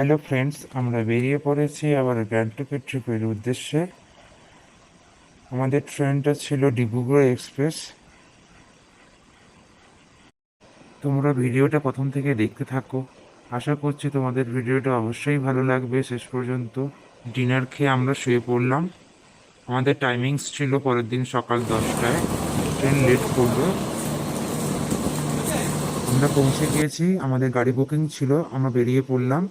Hello friends, আমরা বেরিয়ে পড়েছি আবার গ্যাংটকের ট্রিপের উদ্দেশ্যে। আমাদের ট্রেনটা ছিল ডিব্রুগড় এক্সপ্রেস। তোমরা ভিডিওটা প্রথম থেকে দেখতে থাকো। আশা করছি তোমাদের ভিডিওটা অবশ্যই ভালো লাগবে শেষ পর্যন্ত। ডিনার খেয়ে আমরা শুয়ে পড়লাম। আমাদের টাইমিংস ছিল পরের দিন সকাল 10টায়, ট্রেন লেট করলো। আমরা পৌঁছে গিয়েছি, আমাদের গাড়ি বুকিং ছিল, আমরা বেরিয়ে পড়লাম।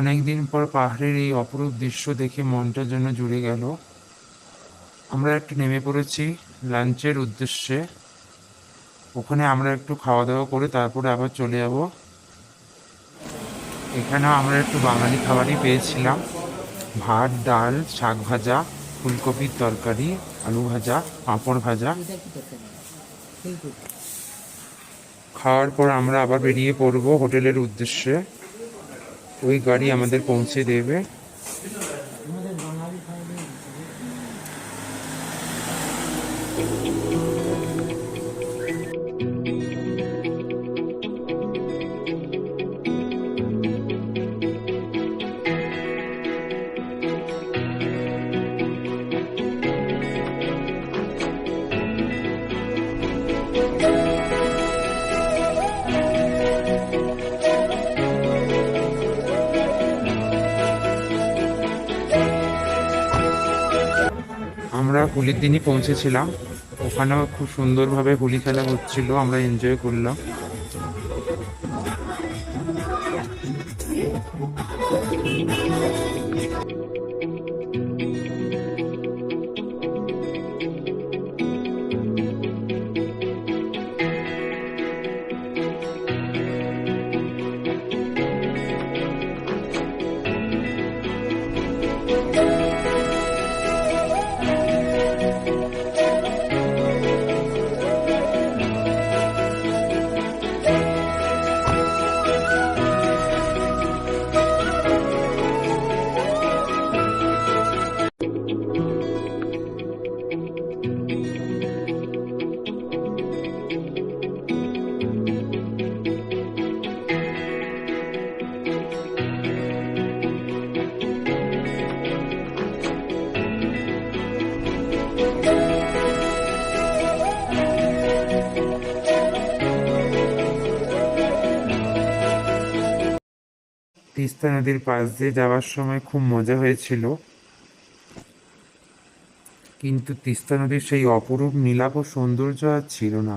অনেকদিন পর পাহাড়ের এই অপরূপ দৃশ্য দেখে মনটা যেন জুড়ে গেল। আমরা একটু নেমে পড়েছি লাঞ্চের উদ্দেশ্যে। ওখানে আমরা একটু খাওয়া দাওয়া করে তারপরে আবার চলে যাব। এখানেও আমরা একটু বাঙালি খাবারই পেয়েছিলাম, ভাত, ডাল, শাক ভাজা, ফুলকপির তরকারি, আলু ভাজা, পাঁপড় ভাজা। খাওয়ার পর আমরা আবার বেরিয়ে পড়ব হোটেলের উদ্দেশ্যে। ওই গাড়ি আমাদের পৌঁছে দেবে। আমরা হোলির দিনই পৌঁছেছিলাম। ওখানেও খুব সুন্দরভাবে হোলি খেলা হচ্ছিল, আমরা এনজয় করলাম। তিস্তা নদীর পাশ দিয়ে যাওয়ার সময় খুব মজা হয়েছিল, কিন্তু তিস্তা নদীর সেই অপরূপ নীলাভ ও সৌন্দর্য আর ছিল না।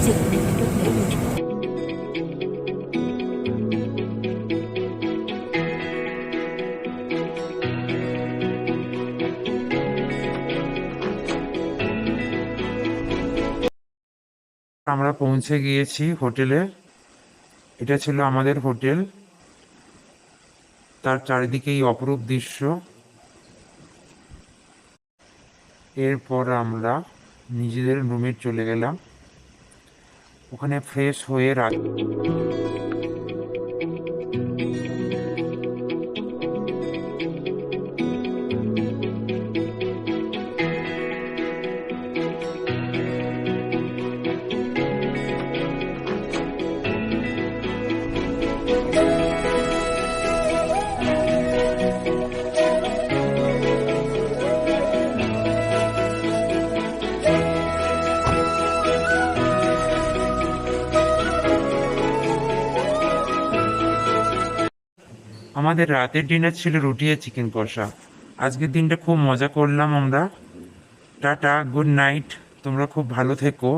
যেখানে একটু হয়ে উঠবে। আমরা পৌঁছে গিয়েছি হোটেলে। এটা ছিল আমাদের হোটেল। তার চারিদিকেই অপরূপ দৃশ্য। এরপর আমরা নিজেদের রুমে চলে গেলাম। ওখানে ফ্রেশ হয়ে আমাদের রাতের ডিনার ছিল রুটি আর চিকেন কষা। আজকের দিনটা খুব মজা করলাম আমরা। Tata, good night. তোমরা খুব ভালো থেকো।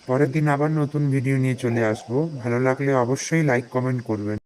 পরের দিন আবার নতুন ভিডিও নিয়ে চলে আসবো। ভালো লাগলে অবশ্যই লাইক কমেন্ট করবেন।